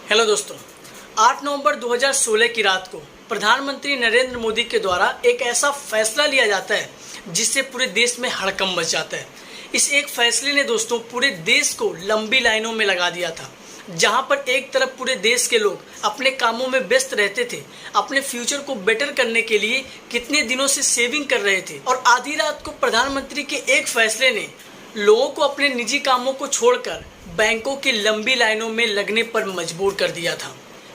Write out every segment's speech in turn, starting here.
Hello दोस्तों, 8 नवंबर 2016 की रात को प्रधानमंत्री नरेंद्र मोदी के द्वारा एक ऐसा फैसला लिया जाता है जिससे पूरे देश में हड़कंप मच जाता है। इस एक फैसले ने दोस्तों पूरे देश को लंबी लाइनों में लगा दिया था, जहां पर एक तरफ पूरे देश के लोग अपने कामों में व्यस्त रहते थे, अपने फ्यूचर को बेटर करने के लिए कितने दिनों से सेविंग कर रहे थे, और आधी रात को प्रधानमंत्री के एक फैसले ने लोगों को अपने निजी कामों को छोड़कर बैंकों की लंबी लाइनों में लगने पर मजबूर कर दिया था,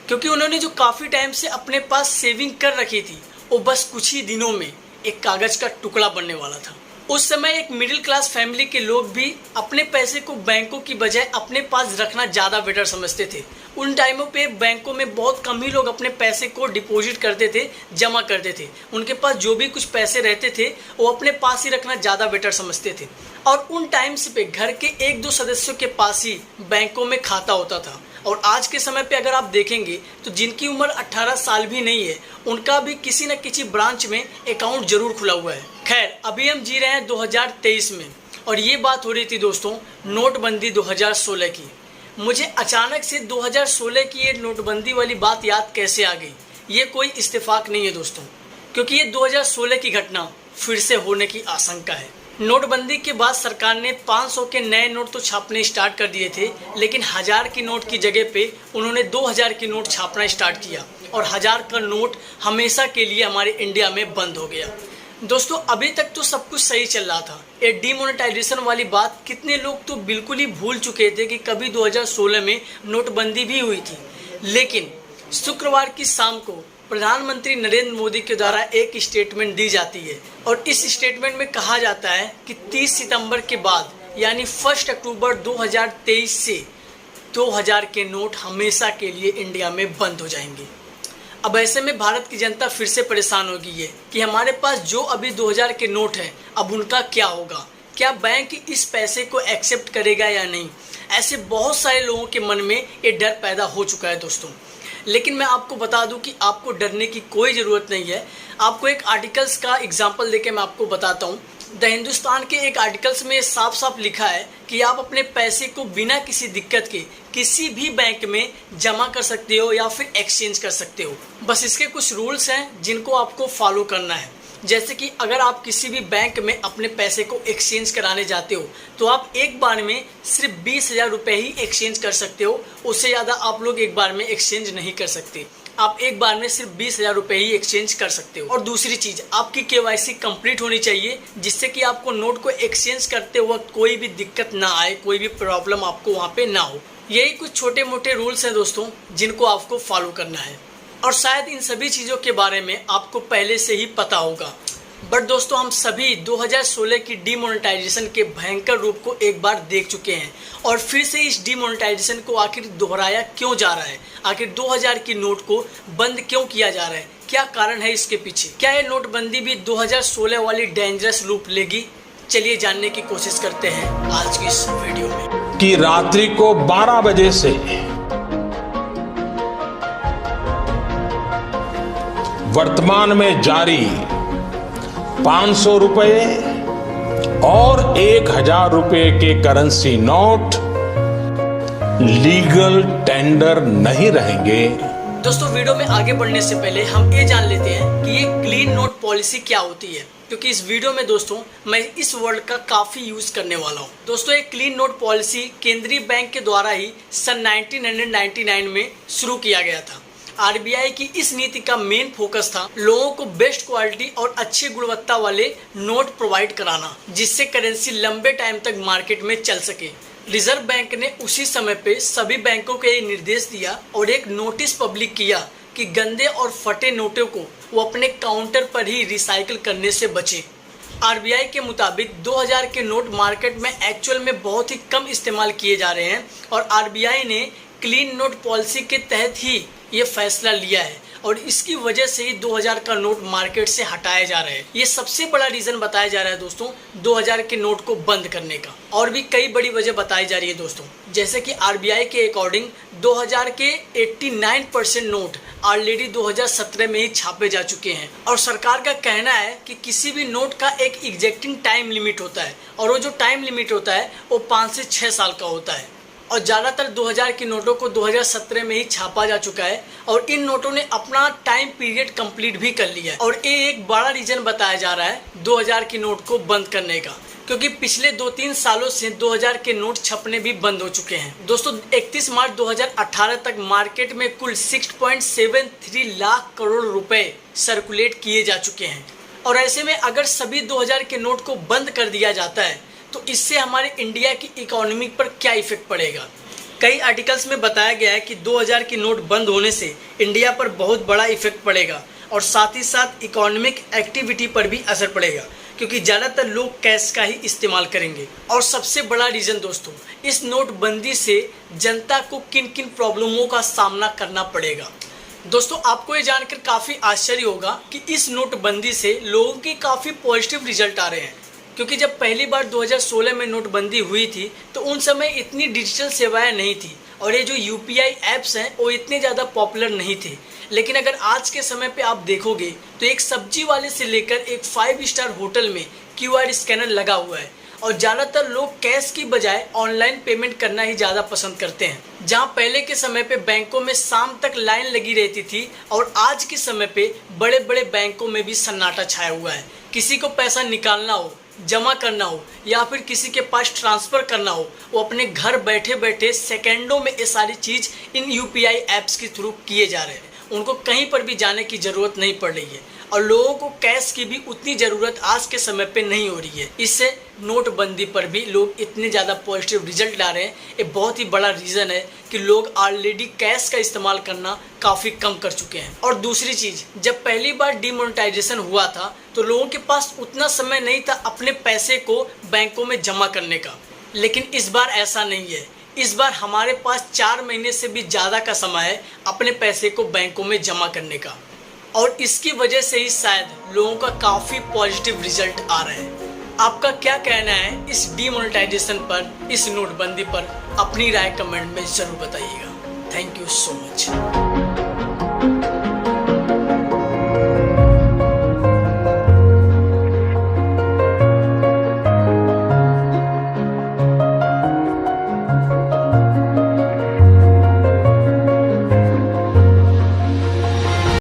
क्योंकि उन्होंने जो काफ़ी टाइम से अपने पास सेविंग कर रखी थी वो बस कुछ ही दिनों में एक कागज़ का टुकड़ा बनने वाला था। उस समय एक मिडिल क्लास फैमिली के लोग भी अपने पैसे को बैंकों की बजाय अपने पास रखना ज़्यादा बेटर समझते थे। उन टाइमों पे बैंकों में बहुत कम ही लोग अपने पैसे को डिपॉजिट करते थे, जमा करते थे। उनके पास जो भी कुछ पैसे रहते थे वो अपने पास ही रखना ज़्यादा बेटर समझते थे, और उन टाइम्स पे घर के 1-2 सदस्यों के पास ही बैंकों में खाता होता था। और आज के समय पे अगर आप देखेंगे तो जिनकी उम्र 18 साल भी नहीं है उनका भी किसी न किसी ब्रांच में अकाउंट जरूर खुला हुआ है। खैर, अभी हम जी रहे हैं 2023 में, और ये बात हो रही थी दोस्तों नोटबंदी 2016 की। मुझे अचानक से 2016 की ये नोटबंदी वाली बात याद कैसे आ गई, ये कोई इत्तेफाक नहीं है दोस्तों, क्योंकि ये 2016 की घटना फिर से होने की आशंका है। नोटबंदी के बाद सरकार ने 500 के नए नोट तो छापने स्टार्ट कर दिए थे, लेकिन 1000 की नोट की जगह पे उन्होंने 2000 की नोट छापना स्टार्ट किया, और 1000 का नोट हमेशा के लिए हमारे इंडिया में बंद हो गया। दोस्तों, अभी तक तो सब कुछ सही चल रहा था। ये डीमोनेटाइजेशन वाली बात कितने लोग तो बिल्कुल ही भूल चुके थे कि कभी 2016 में नोटबंदी भी हुई थी। लेकिन शुक्रवार की शाम को प्रधानमंत्री नरेंद्र मोदी के द्वारा एक स्टेटमेंट दी जाती है, और इस स्टेटमेंट में कहा जाता है कि 30 सितंबर के बाद यानी 1 अक्टूबर 2023 से 2000 के नोट हमेशा के लिए इंडिया में बंद हो जाएंगे। अब ऐसे में भारत की जनता फिर से परेशान हो गई है कि हमारे पास जो अभी 2000 के नोट हैं अब उनका क्या होगा, क्या बैंक इस पैसे को एक्सेप्ट करेगा या नहीं। ऐसे बहुत सारे लोगों के मन में ये डर पैदा हो चुका है दोस्तों। लेकिन मैं आपको बता दूं कि आपको डरने की कोई ज़रूरत नहीं है। आपको एक आर्टिकल्स का एग्जांपल देके मैं आपको बताता हूं। द हिंदुस्तान के एक आर्टिकल्स में साफ साफ लिखा है कि आप अपने पैसे को बिना किसी दिक्कत के किसी भी बैंक में जमा कर सकते हो या फिर एक्सचेंज कर सकते हो। बस इसके कुछ रूल्स हैं जिनको आपको फॉलो करना है। जैसे कि अगर आप किसी भी बैंक में अपने पैसे को एक्सचेंज कराने जाते हो तो आप एक बार में सिर्फ 20,000 रुपये ही एक्सचेंज कर सकते हो। उससे ज़्यादा आप लोग एक बार में एक्सचेंज नहीं कर सकते। आप एक बार में सिर्फ 20,000 रुपये ही एक्सचेंज कर सकते हो। और दूसरी चीज़, आपकी KYC कंप्लीट होनी चाहिए, जिससे कि आपको नोट को एक्सचेंज करते वक्त कोई भी दिक्कत ना आए, कोई भी प्रॉब्लम आपको वहाँ पे ना हो। यही कुछ छोटे मोटे रूल्स हैं दोस्तों जिनको आपको फॉलो करना है, और शायद इन सभी चीज़ों के बारे में आपको पहले से ही पता होगा। बट दोस्तों, हम सभी 2016 की डीमोनेटाइजेशन के भयंकर रूप को एक बार देख चुके हैं, और फिर से इस डीमोनेटाइजेशन को आखिर दोहराया क्यों जा रहा है। आखिर 2000 की नोट को बंद क्यों किया जा रहा है, क्या कारण है इसके पीछे। क्या ये नोटबंदी भी 2016 वाली डेंजरस रूप लेगी? चलिए जानने की कोशिश करते हैं आज की इस वीडियो में। कि रात्रि को 12 बजे से वर्तमान में जारी 500 रुपए और 1000 रुपए के करेंसी नोट लीगल टेंडर नहीं रहेंगे। दोस्तों, वीडियो में आगे बढ़ने से पहले हम ये जान लेते हैं कि ये क्लीन नोट पॉलिसी क्या होती है, क्योंकि इस वीडियो में दोस्तों मैं इस वर्ड का काफ़ी यूज़ करने वाला हूँ। दोस्तों, एक क्लीन नोट पॉलिसी केंद्रीय बैंक के द्वारा ही सन 1999 में शुरू किया गया था। RBI की इस नीति का मेन फोकस था लोगों को बेस्ट क्वालिटी और अच्छी गुणवत्ता वाले नोट प्रोवाइड कराना, जिससे करेंसी लंबे टाइम तक मार्केट में चल सके। रिजर्व बैंक ने उसी समय पे सभी बैंकों को ये निर्देश दिया और एक नोटिस पब्लिक किया कि गंदे और फटे नोटों को वो अपने काउंटर पर ही रिसाइकिल करने से बचें। RBI के मुताबिक 2000 के नोट मार्केट में एक्चुअल में बहुत ही कम इस्तेमाल किए जा रहे हैं, और RBI ने क्लीन नोट पॉलिसी के तहत ही ये फैसला लिया है, और इसकी वजह से ही 2000 का नोट मार्केट से हटाया जा रहा है। ये सबसे बड़ा रीज़न बताया जा रहा है दोस्तों 2000 के नोट को बंद करने का। और भी कई बड़ी वजह बताई जा रही है दोस्तों, जैसे कि RBI के अकॉर्डिंग 2000 के 89% नोट ऑलरेडी 2017 में ही छापे जा चुके हैं, और सरकार का कहना है कि किसी भी नोट का एक एग्जैक्टिंग टाइम लिमिट होता है, और वो जो टाइम लिमिट होता है वो 5 से 6 साल का होता है। और ज़्यादातर 2000 के नोटों को 2017 में ही छापा जा चुका है और इन नोटों ने अपना टाइम पीरियड कंप्लीट भी कर लिया है। और ये एक बड़ा रीज़न बताया जा रहा है 2000 के नोट को बंद करने का, क्योंकि पिछले 2-3 सालों से 2000 के नोट छपने भी बंद हो चुके हैं। दोस्तों 31 मार्च 2018 तक मार्केट में कुल 6.73 लाख करोड़ रुपए सर्कुलेट किए जा चुके हैं। और ऐसे में अगर सभी 2000 के नोट को बंद कर दिया जाता है तो इससे हमारे इंडिया की इकोनॉमी पर क्या इफेक्ट पड़ेगा। कई आर्टिकल्स में बताया गया है कि 2000 के नोट बंद होने से इंडिया पर बहुत बड़ा इफेक्ट पड़ेगा और साथ ही साथ इकोनॉमिक एक्टिविटी पर भी असर पड़ेगा, क्योंकि ज़्यादातर लोग कैश का ही इस्तेमाल करेंगे। और सबसे बड़ा रीज़न दोस्तों, इस नोटबंदी से जनता को किन किन प्रॉब्लमों का सामना करना पड़ेगा। दोस्तों आपको ये जानकर काफ़ी आश्चर्य होगा कि इस नोटबंदी से लोगों के काफ़ी पॉजिटिव रिजल्ट आ रहे हैं, क्योंकि जब पहली बार 2016 में नोटबंदी हुई थी तो उन समय इतनी डिजिटल सेवाएं नहीं थी और ये जो UPI ऐप्स हैं वो इतने ज़्यादा पॉपुलर नहीं थे। लेकिन अगर आज के समय पे आप देखोगे तो एक सब्जी वाले से लेकर एक 5 स्टार होटल में QR स्कैनर लगा हुआ है और ज़्यादातर लोग कैश की बजाय ऑनलाइन पेमेंट करना ही ज़्यादा पसंद करते हैं। जहां पहले के समय पे बैंकों में शाम तक लाइन लगी रहती थी और आज के समय पे बड़े बड़े बैंकों में भी सन्नाटा छाया हुआ है। किसी को पैसा निकालना हो, जमा करना हो या फिर किसी के पास ट्रांसफ़र करना हो, वो अपने घर बैठे बैठे सेकंडों में ये सारी चीज़ इन UPI ऐप्स के थ्रू किए जा रहे हैं। उनको कहीं पर भी जाने की ज़रूरत नहीं पड़ रही है और लोगों को कैश की भी उतनी ज़रूरत आज के समय पे नहीं हो रही है। इससे नोटबंदी पर भी लोग इतने ज़्यादा पॉजिटिव रिजल्ट ला रहे हैं। ये बहुत ही बड़ा रीज़न है कि लोग ऑलरेडी कैश का इस्तेमाल करना काफ़ी कम कर चुके हैं। और दूसरी चीज़, जब पहली बार डिमोनेटाइजेशन हुआ था तो लोगों के पास उतना समय नहीं था अपने पैसे को बैंकों में जमा करने का, लेकिन इस बार ऐसा नहीं है। इस बार हमारे पास 4 महीने से भी ज़्यादा का समय है अपने पैसे को बैंकों में जमा करने का और इसकी वजह से ही शायद लोगों का काफ़ी पॉजिटिव रिजल्ट आ रहा है। आपका क्या कहना है इस डिमोनेटाइजेशन पर, इस नोटबंदी पर? अपनी राय कमेंट में ज़रूर बताइएगा। Thank you so much.